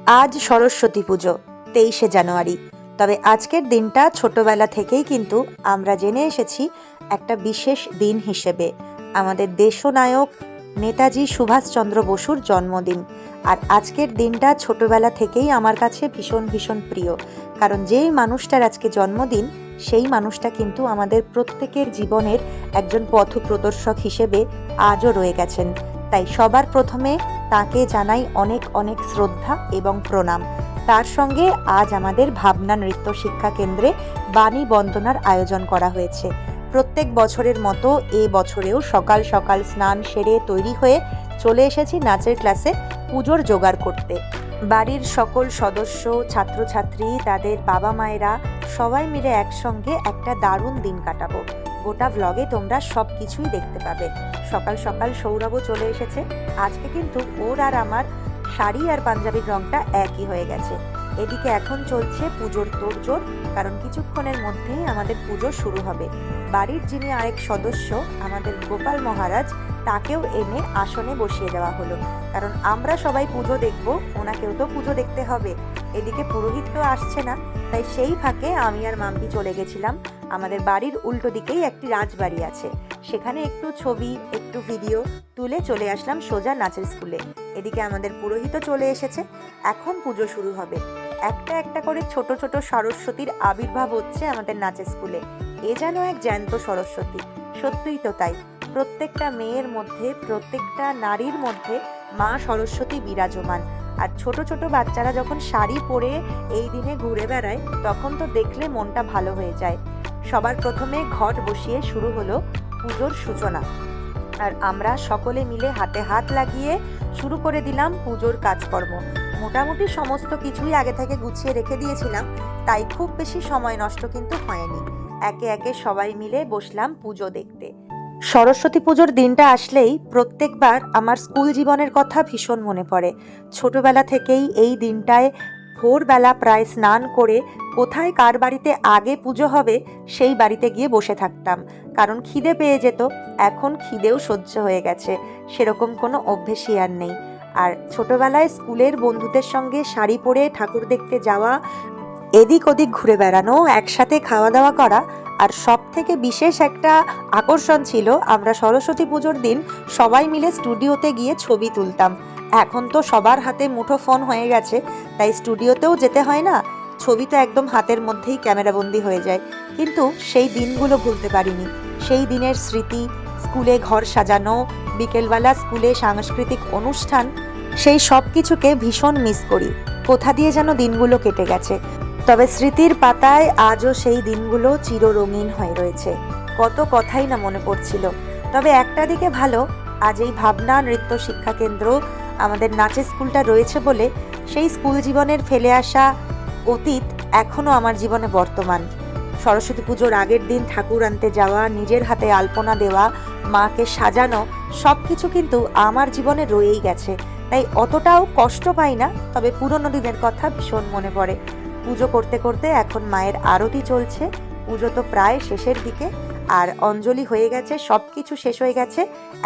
আজ সরস্বতী পুজো 23শে জানুয়ারি। তবে আজকের দিনটা ছোটবেলা থেকেই কিন্তু আমরা জেনে এসেছি একটা বিশেষ দিন হিসেবে। আমাদের দেশনায়ক নেতাজি সুভাষচন্দ্র বসুর জন্মদিন। আর আজকের দিনটা ছোটবেলা থেকেই আমার কাছে ভীষণ ভীষণ প্রিয়, কারণ যেই মানুষটার আজকে জন্মদিন সেই মানুষটা কিন্তু আমাদের প্রত্যেকের জীবনের একজন পথপ্রদর্শক হিসেবে আজও রয়ে গেছেন। তাই সবার প্রথমে তাকে জানাই অনেক অনেক শ্রদ্ধা এবং প্রণাম। তার সঙ্গে আজ আমাদের ভাবনা নৃত্য শিক্ষা কেন্দ্রে বাণী বন্দনার আয়োজন করা হয়েছে। প্রত্যেক বছরের মতো এ বছরেও সকাল সকাল স্নান সেরে তৈরি হয়ে চলে এসেছি নাচের ক্লাসে পুজোর জোগাড় করতে। বাড়ির সকল সদস্য, ছাত্রছাত্রী, তাদের বাবা মায়েরা সবাই মিলে একসঙ্গে একটা দারুণ দিন কাটাবো। গোটা ব্লগে তোমরা সব কিছুই দেখতে পাবে। সকাল সকাল সৌরভও চলে এসেছে। আজকে কিন্তু ওর আর আমার শাড়ি আর পাঞ্জাবির রংটা একই হয়ে গেছে। এদিকে এখন চলছে পুজোর তোড়জোড়, কারণ কিছুক্ষণের মধ্যেই আমাদের পুজো শুরু হবে। বাড়ির যিনি আরেক সদস্য আমাদের গোপাল মহারাজ, তাকেও এনে আসনে বসিয়ে দেওয়া হলো, কারণ আমরা সবাই পুজো দেখব, ওনাকেও তো পুজো দেখতে হবে। এদিকে পুরোহিত তো আসছে না, তাই সেই ফাঁকে আমি আর মাম্পি চলে গেছিলাম। আমাদের বাড়ির উল্টো দিকেই একটি রাজবাড়ি আছে, সেখানে একটু ছবি একটু ভিডিও তুলে চলে আসলাম সোজা নাচের স্কুলে। এদিকে আমাদের পুরোহিতও চলে এসেছে। এখন পুজো শুরু হবে। একটা একটা করে ছোট ছোট সরস্বতীর আবির্ভাব হচ্ছে আমাদের নাচের স্কুলে। এ যেন এক জ্যান্ত সরস্বতী। সত্যিই তো তাই। প্রত্যেকটা মেয়ের মধ্যে, প্রত্যেকটা নারীর মধ্যে মা সরস্বতী বিরাজমান। আর ছোট ছোট বাচ্চারা যখন শাড়ি পরে এই দিনে ঘুরে বেড়ায়, তখন তো দেখলে মনটা ভালো হয়ে যায়। সবার প্রথমে ঘট বসিয়ে শুরু হলো পুজোর সূচনা। আর আমরা সকলে মিলে হাতে হাত লাগিয়ে শুরু করে দিলাম পুজোর কাজকর্ম। মোটামুটি সমস্ত কিছুই আগে থেকে গুছিয়ে রেখে দিয়েছিলাম, তাই খুব বেশি সময় নষ্ট কিন্তু হয়নি। একে একে সবাই মিলে বসলাম পুজো দেখতে। সরস্বতী পুজোর দিনটা আসলেই প্রত্যেকবার আমার স্কুল জীবনের কথা ভীষণ মনে পড়ে। ছোটবেলা থেকেই এই দিনটায় ভোরবেলা প্রায় স্নান করে কোথায় কার বাড়িতে আগে পুজো হবে সেই বাড়িতে গিয়ে বসে থাকতাম, কারণ খিদে পেয়ে যেত। এখন খিদেও সহ্য হয়ে গেছে, সেরকম কোনো অভ্যেসই আর নেই। আর ছোটবেলায় স্কুলের বন্ধুদের সঙ্গে শাড়ি পরে ঠাকুর দেখতে যাওয়া, এদিক ওদিক ঘুরে বেড়ানো, একসাথে খাওয়া দাওয়া করা, আর সব থেকে বিশেষ একটা আকর্ষণ ছিল আমরা সরস্বতী পুজোর দিন সবাই মিলে স্টুডিওতে গিয়ে ছবি তুলতাম। এখন তো সবার হাতে মুঠো ফোন হয়ে গেছে, তাই স্টুডিওতেও যেতে হয় না, ছবি তো একদম হাতের মধ্যেই ক্যামেরাবন্দি হয়ে যায়। কিন্তু সেই দিনগুলো ভুলতে পারিনি। সেই দিনের স্মৃতি, স্কুলে ঘর সাজানো, বিকেলবেলা স্কুলে সাংস্কৃতিক অনুষ্ঠান, সেই সব কিছুকে ভীষণ মিস করি। কোথা দিয়ে যেন দিনগুলো কেটে গেছে। তবে স্মৃতির পাতায় আজও সেই দিনগুলো চিররঙিন হয়ে রয়েছে। কত কথাই না মনে পড়ছিল। তবে একটা দিকে ভালো, আজ এই ভাবনা নৃত্য শিক্ষা কেন্দ্র, আমাদের নাচের স্কুলটা রয়েছে বলে সেই স্কুল জীবনের ফেলে আসা অতীত এখনও আমার জীবনে বর্তমান। সরস্বতী পুজোর আগের দিন ঠাকুর আনতে যাওয়া, নিজের হাতে আলপনা দেওয়া, মাকে সাজানো, সব কিছু কিন্তু আমার জীবনে রয়েই গেছে। তাই অতটাও কষ্ট পাই না, তবে পুরোনো দিনের কথা ভীষণ মনে পড়ে। পুজো করতে করতে এখন মায়ের আরতি চলছে। পুজো তো প্রায় শেষের দিকে, আর অঞ্জলি হয়ে গেছে, সব কিছু শেষ হয়ে গেছে।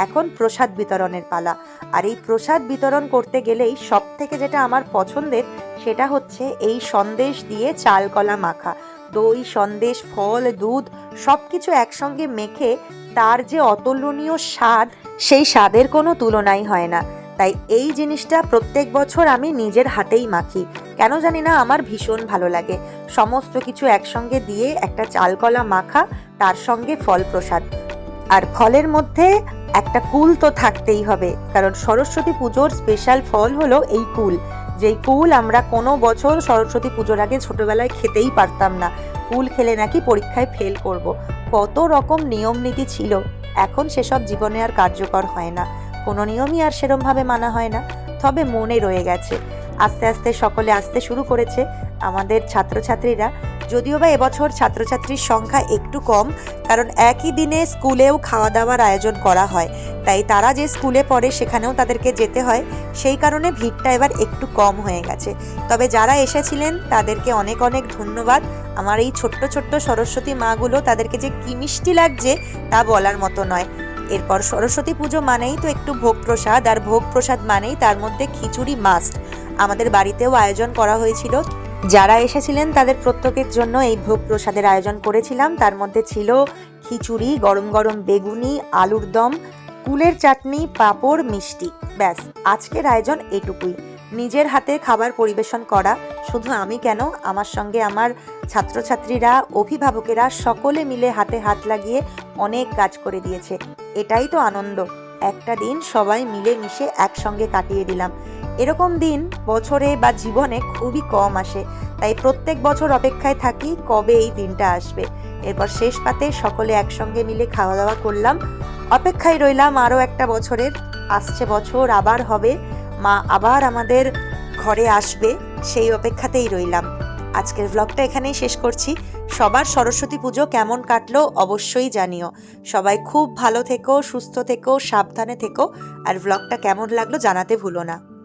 এখন প্রসাদ বিতরণের পালা। আর এই প্রসাদ বিতরণ করতে গেলেই সব থেকে যেটা আমার পছন্দের, সেটা হচ্ছে এই সন্দেশ দিয়ে চাল কলা মাখা। দই, সন্দেশ, ফল, দুধ সব কিছু একসঙ্গে মেখে তার যে অতুলনীয় স্বাদ, সেই স্বাদের কোনো তুলনাই হয় না। তাই এই জিনিসটা প্রত্যেক বছর আমি নিজের হাতেই মাখি। কেন জানি না, আমার ভীষণ ভালো লাগে। সমস্ত কিছু একসঙ্গে দিয়ে একটা চালকলা মাখা, তার সঙ্গে ফল প্রসাদ। আর ফলের মধ্যে একটা কুল তো থাকতেই হবে, কারণ সরস্বতী পুজোর স্পেশাল ফল হলো এই কুল। যেই কুল আমরা কোনো বছর সরস্বতী পুজোর আগে ছোটবেলায় খেতেই পারতাম না। কুল খেলে নাকি পরীক্ষায় ফেল করব। কত রকম নিয়ম নীতি ছিল, এখন সেসব জীবনে আর কার্যকর হয় না। কোনো নিয়মই আর সেরমভাবে মানা হয় না, তবে মনে রয়ে গেছে। আস্তে আস্তে সকলে আসতে শুরু করেছে। আমাদের ছাত্রছাত্রীরা, যদিও বা এবছর ছাত্রছাত্রীর সংখ্যা একটু কম, কারণ একই দিনে স্কুলেও খাওয়া দাওয়ার আয়োজন করা হয়, তাই তারা যে স্কুলে পড়ে সেখানেও তাদেরকে যেতে হয়, সেই কারণে ভিড়টা এবার একটু কম হয়ে গেছে। তবে যারা এসেছিলেন তাদেরকে অনেক অনেক ধন্যবাদ। আমার এই ছোট্ট ছোট্ট সরস্বতী মাগুলো, তাদেরকে যে কি মিষ্টি লাগছে তা বলার মতো নয়। এরপর সরস্বতী পুজো মানেই তো একটু ভোগ প্রসাদ, আর ভোগ প্রসাদ মানেই তার মধ্যে খিচুড়ি মাস্ট। আমাদের বাড়িতেও আয়োজন করা হয়েছিল। যারা এসেছিলেন তাদের প্রত্যেকের জন্য এই ভোগ প্রসাদের আয়োজন করেছিলাম। তার মধ্যে ছিল খিচুড়ি, গরম গরম বেগুনি, আলুর দম, কুলের চাটনি, পাঁপড়, মিষ্টি। ব্যাস, আজকের আয়োজন এটুকুই। নিজের হাতে খাবার পরিবেশন করা, শুধু আমি কেন, আমার সঙ্গে আমার ছাত্রছাত্রীরা, অভিভাবকেরা সকলে মিলে হাতে হাত লাগিয়ে অনেক কাজ করে দিয়েছে। এটাই তো আনন্দ। একটা দিন সবাই মিলে মিশে একসঙ্গে কাটিয়ে দিলাম। এরকম দিন বছরে বা জীবনে খুবই কম আসে, তাই প্রত্যেক বছর অপেক্ষায় থাকি কবে এই দিনটা আসবে। এরপর শেষ পাতে সকলে একসঙ্গে মিলে খাওয়া দাওয়া করলাম। অপেক্ষায় রইলাম আরও একটা বছরের। আসছে বছর আবার হবে, মা আবার আমাদের ঘরে আসবে, সেই অপেক্ষাতেই রইলাম। আজকের ব্লগটা এখানেই শেষ করছি। সবার সরস্বতী পুজো কেমন কাটলো অবশ্যই জানিও। সবাই খুব ভালো থেকো, সুস্থ থেকো, সাবধানে থেকো, আর ব্লগটা কেমন লাগলো জানাতে ভুলো না।